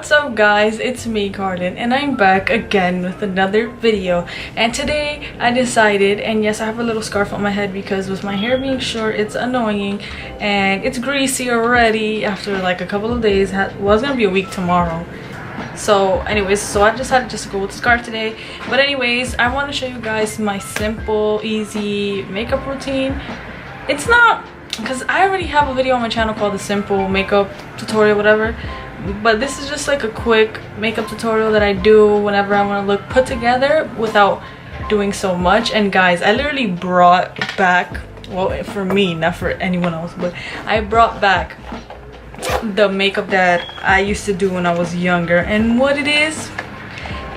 What's up guys, it's me Carlin and I'm back again with another video. And today I decided, and yes, I have a little scarf on my head because with my hair being short it's annoying and it's greasy already after like a couple of days. Well, it's gonna be a week tomorrow. So anyways, so I decided just to go with the scarf today. But anyways, I want to show you guys my simple easy makeup routine. It's not because I already have a video on my channel called the simple makeup tutorial whatever, but this is just like a quick makeup tutorial that I do whenever I want to look put together without doing so much. And guys, I literally brought back, well, for me, not for anyone else, but I brought back the makeup that I used to do when I was younger. And what it is,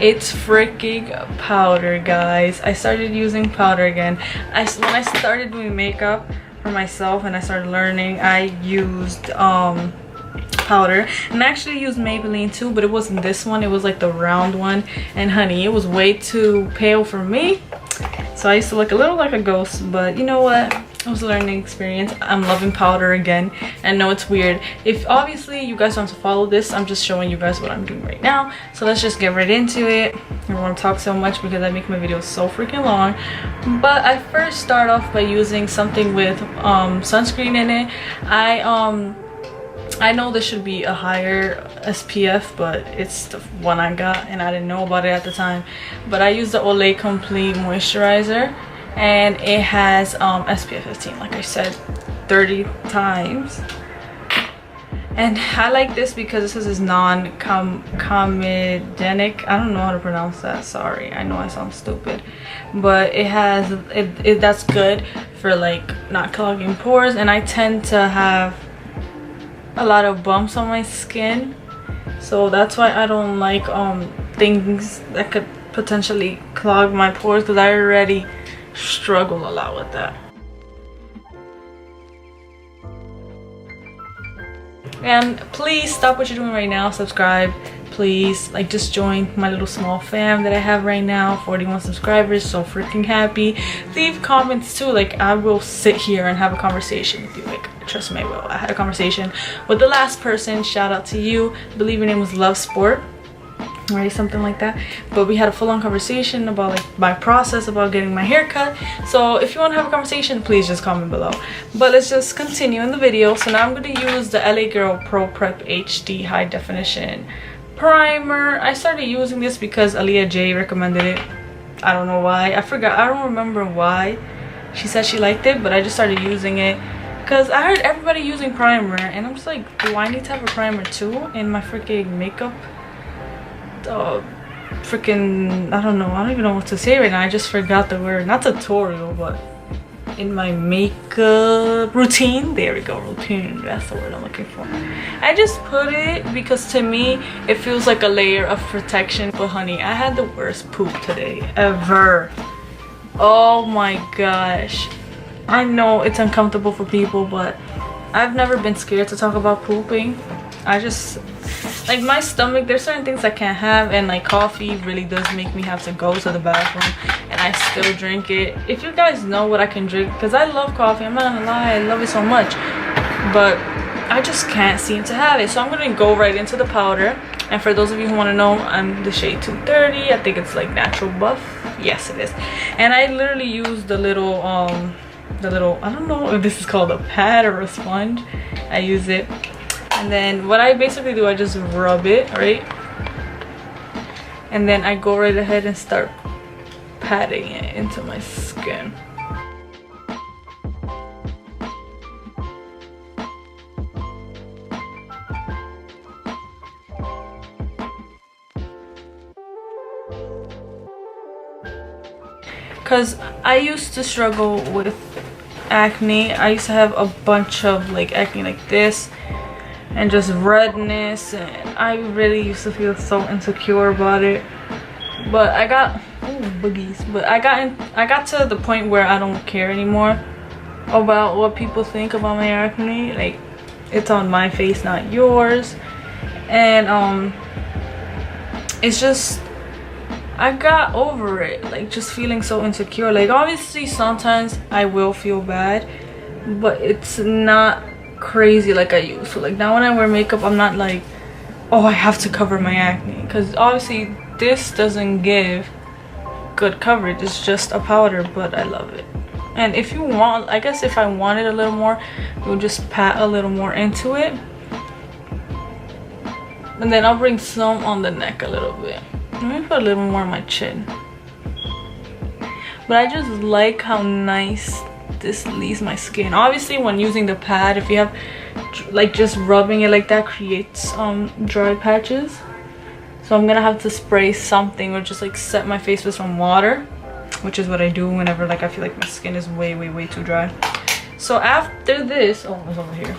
it's freaking powder, guys. I started using powder again. When I started doing makeup for myself and I started learning, I used powder, and I actually used Maybelline too, but it wasn't this one, it was like the round one. And honey, it was way too pale for me, so I used to look a little like a ghost. But you know what, it was a learning experience. I'm loving powder again. I know it's weird if obviously you guys want to follow this, I'm just showing you guys what I'm doing right now. So let's just get right into it. I don't want to talk so much because I make my videos so freaking long. But I first start off by using something with sunscreen in it. I know this should be a higher SPF, but it's the one I got and I didn't know about it at the time. But I use the Olay Complete Moisturizer and it has SPF 15, like I said 30 times. And I like this because this is non-comedogenic. I don't know how to pronounce that, sorry, I know I sound stupid, but it has that's good for like not clogging pores. And I tend to have a lot of bumps on my skin, so that's why I don't like things that could potentially clog my pores, because I already struggle a lot with that. And please stop what you're doing right now, subscribe please, like just join my little small fam that I have right now. 41 subscribers, so freaking happy. Leave comments too, like I will sit here and have a conversation with you, like trust me I will. I had a conversation with the last person, shout out to you, I believe your name was Love Sport, right, something like that. But we had a full-on conversation about like my process about getting my hair cut. So if you want to have a conversation, please just comment below. But let's just continue in the video. So now I'm going to use the LA Girl Pro Prep HD High Definition Primer. I started using this because Aaliyah J recommended it. I don't know why, I forgot, I don't remember why she said she liked it, but I just started using it because I heard everybody using primer and I'm just like, do I need to have a primer too in my freaking makeup? Freaking, I don't even know what to say right now. I just forgot the word, not tutorial, but in my makeup routine. There we go, routine, that's the word I'm looking for. I just put it because to me it feels like a layer of protection. But honey, I had the worst poop today ever. Oh my gosh, I know it's uncomfortable for people, but I've never been scared to talk about pooping. I just like my stomach, there's certain things I can't have, and like coffee really does make me have to go to the bathroom, and I still drink it. If you guys know what I can drink, because I love coffee, I'm not gonna lie, I love it so much, but I just can't seem to have it. So I'm gonna go right into the powder. And for those of you who want to know, I'm the shade 230. I think it's like natural buff, yes it is. And I literally use the little I don't know if this is called a pad or a sponge. I use it. And then what I basically do, I just rub it, right? And then I go right ahead and start patting it into my skin. Because I used to struggle with acne. I used to have a bunch of like acne like this and just redness, and I really used to feel so insecure about it. But I got boogies, but I got to the point where I don't care anymore about what people think about my acne. Like, it's on my face, not yours. And it's just, I got over it, like just feeling so insecure. Like obviously sometimes I will feel bad, but it's not crazy like I used to. Like now when I wear makeup, I'm not like, oh, I have to cover my acne, because obviously this doesn't give good coverage. It's just a powder, but I love it. And if you want, I guess if I wanted a little more, we'll just pat a little more into it. And then I'll bring some on the neck a little bit. Let me put a little more on my chin. But I just like how nice this leaves my skin. Obviously when using the pad, if you have like just rubbing it like that creates dry patches. So I'm gonna have to spray something or just like set my face with some water, which is what I do whenever like I feel like my skin is way too dry. So after this, oh, it was over here.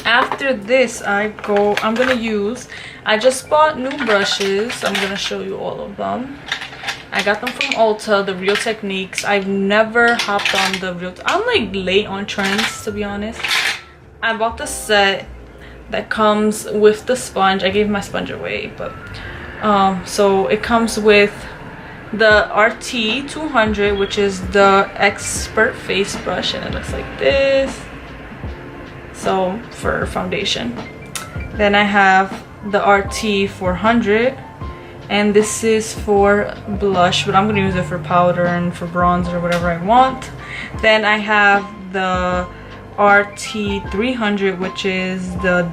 After this I'm gonna use, I just bought new brushes. I'm gonna show you all of them. I got them from Ulta, the Real Techniques. I've never hopped on the Real, I'm like late on trends, to be honest. I bought the set that comes with the sponge. I gave my sponge away, but so it comes with the RT 200, which is the expert face brush, and it looks like this. So for foundation. Then I have the RT 400, and this is for blush, but I'm gonna use it for powder and for bronzer or whatever I want. Then I have the RT 300, which is the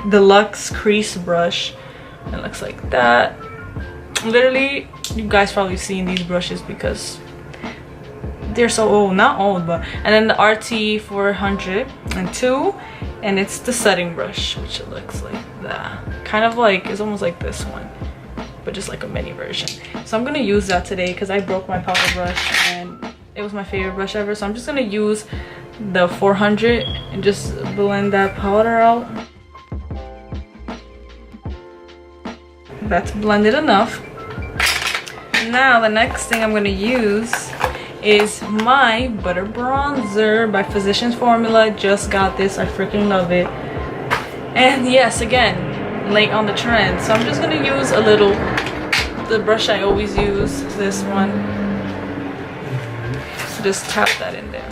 deluxe crease brush. It looks like that. Literally, you guys probably seen these brushes because they're so old, not old, but. And then the RT 402, and it's the setting brush, which it looks like that. Kind of like, it's almost like this one, but just like a mini version. So I'm gonna use that today because I broke my powder brush and it was my favorite brush ever. So I'm just gonna use the 400 and just blend that powder out. That's blended enough. Now the next thing I'm gonna use is my butter bronzer by Physicians Formula. Just got this, I freaking love it. And yes, again, late on the trend, so I'm just gonna use a little, the brush I always use, this one. So just tap that in there.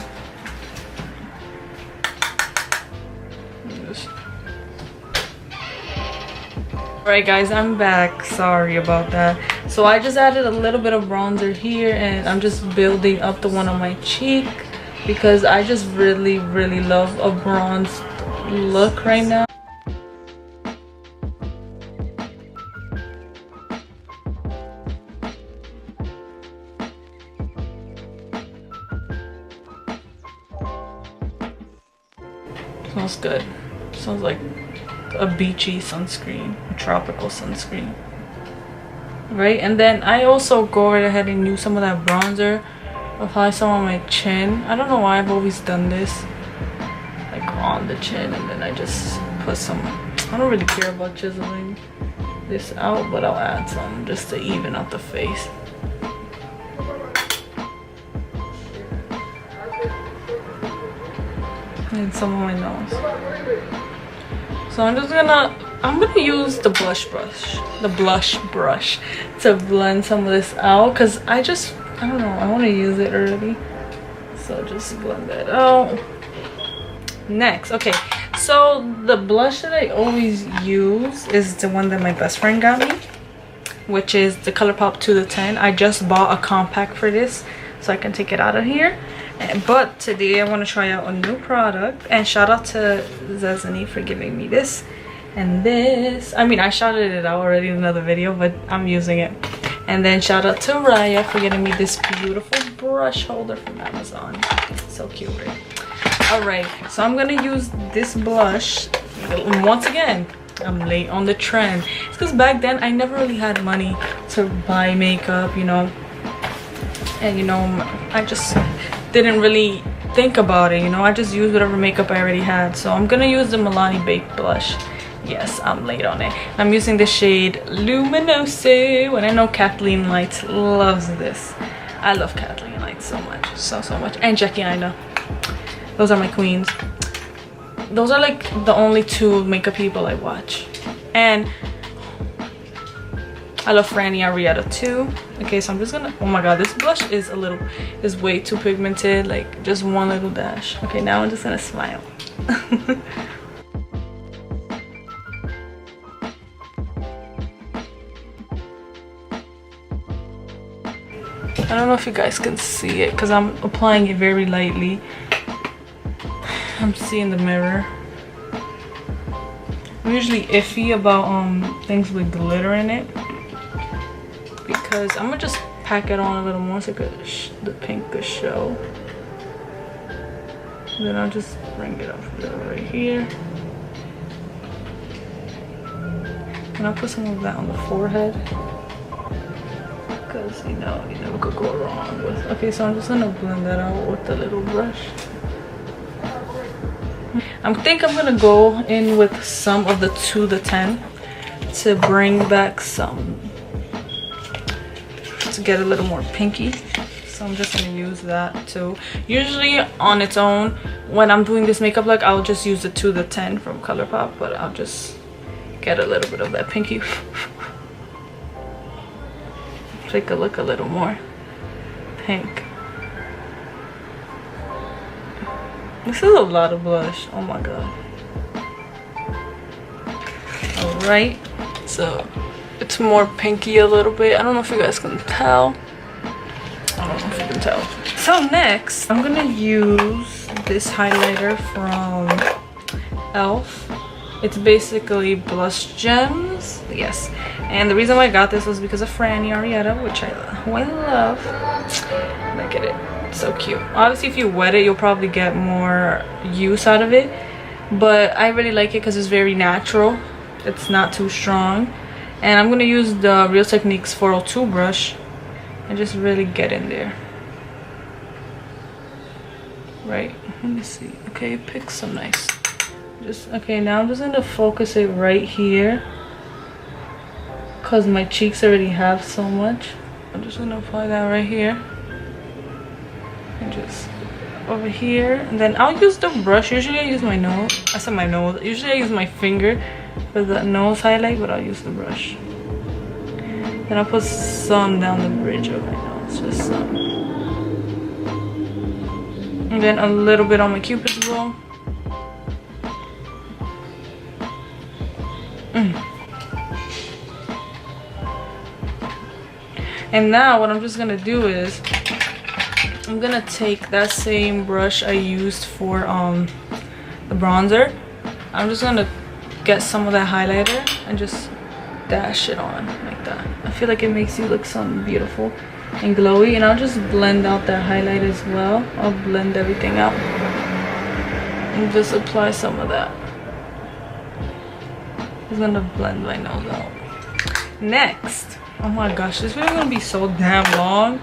Alright guys, I'm back. Sorry about that. So I just added a little bit of bronzer here, and I'm just building up the one on my cheek because I just really love a bronzed look right now. Smells good. Smells like a beachy sunscreen, a tropical sunscreen, right? And then I also go right ahead and use some of that bronzer, apply some on my chin. I don't know why I've always done this, like on the chin, and then I just put some, I don't really care about chiseling this out, but I'll add some just to even out the face. And some on my nose. So I'm gonna use the blush brush to blend some of this out, because I don't know, I want to use it already, so just blend that out. Next, okay, so the blush that I always use is the one that my best friend got me, which is the ColourPop 2 to 10. I just bought a compact for this so I can take it out of here. But today I want to try out a new product, and shout out to Zazani for giving me this and this. I mean, I shouted it out already in another video, but I'm using it. And then shout out to Raya for getting me this beautiful brush holder from Amazon. So cute, right? Alright, so I'm gonna use this blush. Once again, I'm late on the trend. It's because back then I never really had money to buy makeup, you know, and you know, I just didn't really think about it, you know. I just used whatever makeup I already had. So I'm gonna use the Milani Baked blush. Yes, I'm late on it. I'm using the shade Luminose, when I know Kathleen Lights loves this. I love Kathleen Lights so much, so much. And Jackie Aina, those are my queens. Those are like the only two makeup people I watch. And I love Franny Arietta too. Okay, so I'm just gonna, oh my god, this blush is way too pigmented, like just one little dash. Okay, now I'm just gonna smile. I don't know if you guys can see it because I'm applying it very lightly. I'm seeing the mirror. I'm usually iffy about things with glitter in it because I'm gonna just pack it on a little more so the pink could show. And then I'll just bring it up a little right here. And I'll put some of that on the forehead. Because, you know, you never could go wrong with... Okay, so I'm just gonna blend that out with the little brush. I think I'm gonna go in with some of the 2 to 10 to bring back some, to get a little more pinky. So I'm just gonna use that too. Usually on its own, when I'm doing this makeup look, I'll just use the 2 to 10 from ColourPop, but I'll just get a little bit of that pinky. Make it look a little more pink. This is a lot of blush. Oh my god. Alright, so it's more pinky a little bit. I don't know if you guys can tell. I don't know if you can tell. So next, I'm gonna use this highlighter from Elf. It's basically blush gems. Yes. And the reason why I got this was because of Franny Arietta, which I love. Look at it. It's so cute. Obviously, if you wet it, you'll probably get more use out of it. But I really like it because it's very natural. It's not too strong. And I'm going to use the Real Techniques 402 brush and just really get in there. Right. Let me see. Okay, pick some nice. Okay, now I'm just going to focus it right here. Because my cheeks already have so much. I'm just going to apply that right here. And just over here. And then I'll use the brush. Usually I use my nose. I said my nose. Usually I use my finger for the nose highlight, but I'll use the brush. Then I'll put some down the bridge of my nose. Just some. And then a little bit on my cupid's bow. And now what I'm just gonna do is I'm gonna take that same brush I used for the bronzer. I'm just gonna get some of that highlighter and just dash it on like that. I feel like it makes you look something beautiful and glowy. And I'll just blend out that highlight as well. I'll blend everything out and just apply some of that. I'm just gonna blend my nose out. Next, oh my gosh, this video is gonna be so damn long.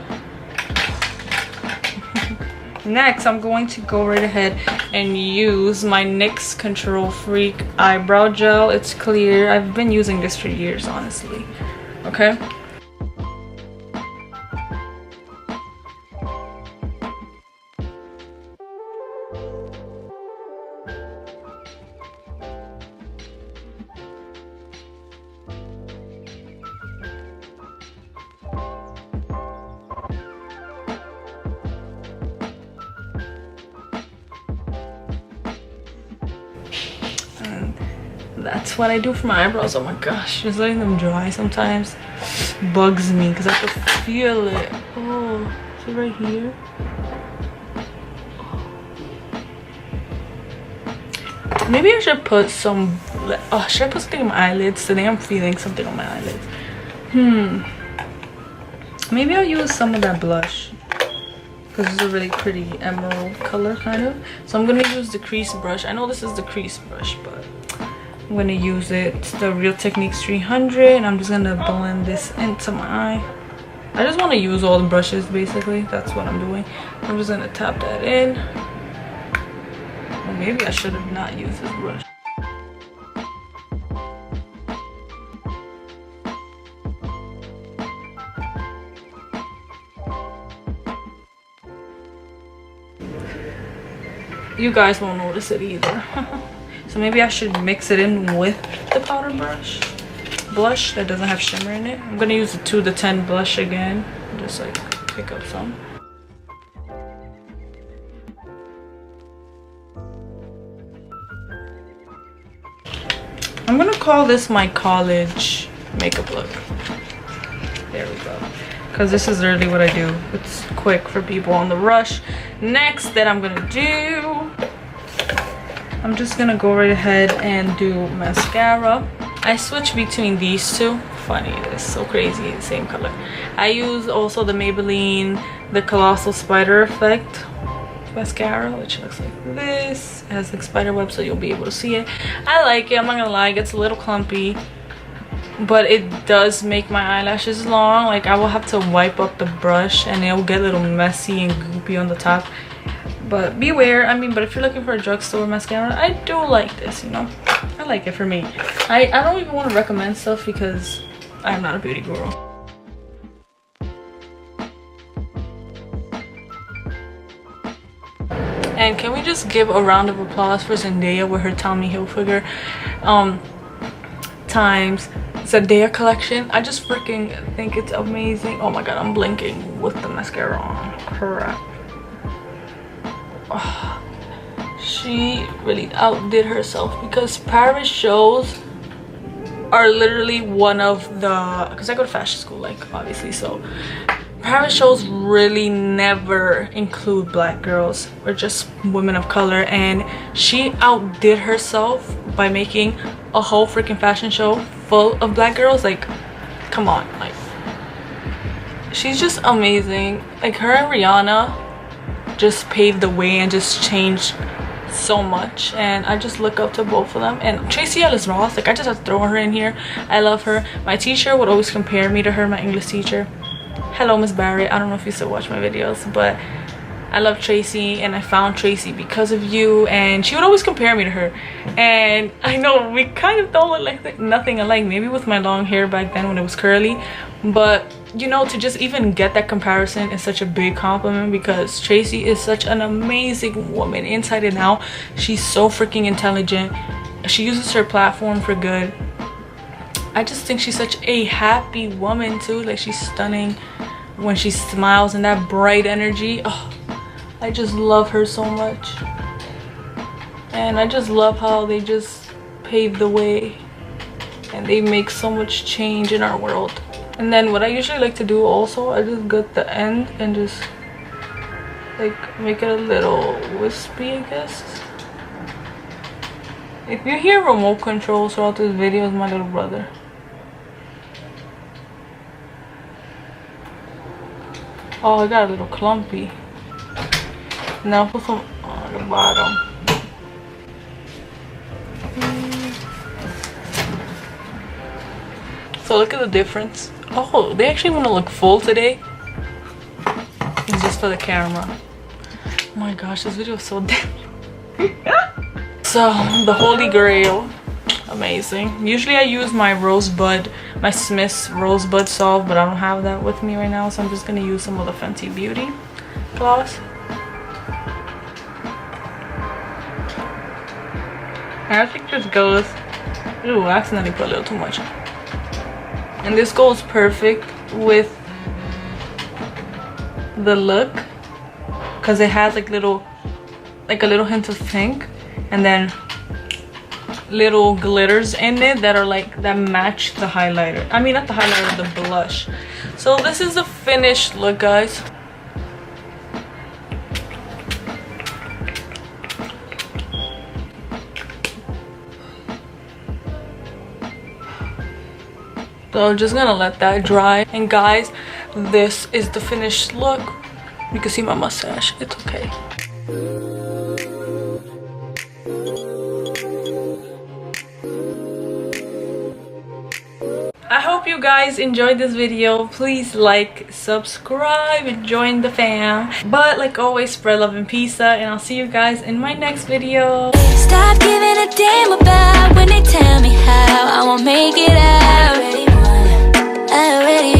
Next, I'm going to go right ahead and use my NYX Control Freak eyebrow gel. It's clear. I've been using this for years, honestly. Okay. That's what I do for my eyebrows. Oh my gosh, just letting them dry sometimes bugs me because I can feel it. Oh, is it right here? Maybe I should put some, oh, should I put something on my eyelids? Today I'm feeling something on my eyelids. Maybe I'll use some of that blush because it's a really pretty emerald color kind of. So I'm gonna use the crease brush. I know this is the crease brush, but I'm gonna use it. It's the Real Techniques 300, and I'm just gonna blend this into my eye. I just want to use all the brushes basically. That's what I'm doing. I'm just gonna tap that in. Or maybe I should have not used this brush. You guys won't notice it either. So maybe I should mix it in with the powder blush that doesn't have shimmer in it. I'm gonna use the 2 to 10 blush again. Just like pick up some. I'm gonna call this my college makeup look. There we go. because this is literally what I do. It's quick for people on the rush. Next that I'm gonna do, I'm just gonna go right ahead and do mascara. I switch between these two. Funny, it's so crazy, the same color. I use also the Maybelline, the Colossal Spider Effect mascara, which looks like this. It has like spider web, so you'll be able to see it. I like it, I'm not gonna lie, it gets a little clumpy, but it does make my eyelashes long. Like I will have to wipe up the brush and it'll get a little messy and goopy on the top. But beware, I mean, but if you're looking for a drugstore mascara, I do like this, you know. I like it for me. I don't even want to recommend stuff because I'm not a beauty guru. And can we just give a round of applause for Zendaya with her Tommy Hilfiger times Zendaya collection. I just freaking think it's amazing. Oh my god, I'm blinking with the mascara on. Crap. Oh, she really outdid herself because Paris shows are literally one of the, because I go to fashion school, like obviously, so Paris shows really never include black girls or just women of color, and she outdid herself by making a whole freaking fashion show full of black girls. Like, come on, like she's just amazing. Like her and Rihanna just paved the way and just changed so much, and I just look up to both of them. And Tracee Ellis Ross, like I just have to throw her in here. I love her. My teacher would always compare me to her, my English teacher. Hello, Miss Barrett. I don't know if you still watch my videos, but I love Tracee, and I found Tracee because of you, and she would always compare me to her. And I know we kind of don't look like nothing alike, maybe with my long hair back then when it was curly, but you know, to just even get that comparison is such a big compliment because Tracee is such an amazing woman inside and out. She's so freaking intelligent. She uses her platform for good. I just think she's such a happy woman too. Like she's stunning when she smiles, and that bright energy. Oh, I just love her so much. And I just love how they just pave the way and they make so much change in our world. And then what I usually like to do also, I just get the end and just like make it a little wispy, I guess. If you hear remote controls throughout this video, it's my little brother. Oh, I got a little clumpy. Now put some on the bottom. So look at the difference. Oh, they actually want to look full today. It's just for the camera. Oh my gosh, this video is so damn. So the Holy Grail, amazing. Usually I use my Rosebud, my Smith's Rosebud Salve, but I don't have that with me right now, so I'm just gonna use some of the Fenty Beauty gloss. I think this goes, ooh, I accidentally put a little too much. And this goes perfect with the look because it has like little, like a little hint of pink, and then little glitters in it that are like, that match the highlighter. I mean, not the highlighter, the blush. So this is the finished look, guys. So I'm just gonna let that dry. And guys, this is the finished look. You can see my mustache, it's okay. I hope you guys enjoyed this video. Please like, subscribe, and join the fam. But like always, spread love and peace out, and I'll see you guys in my next video. Stop giving a damn about when they tell me how I won't make it out. I already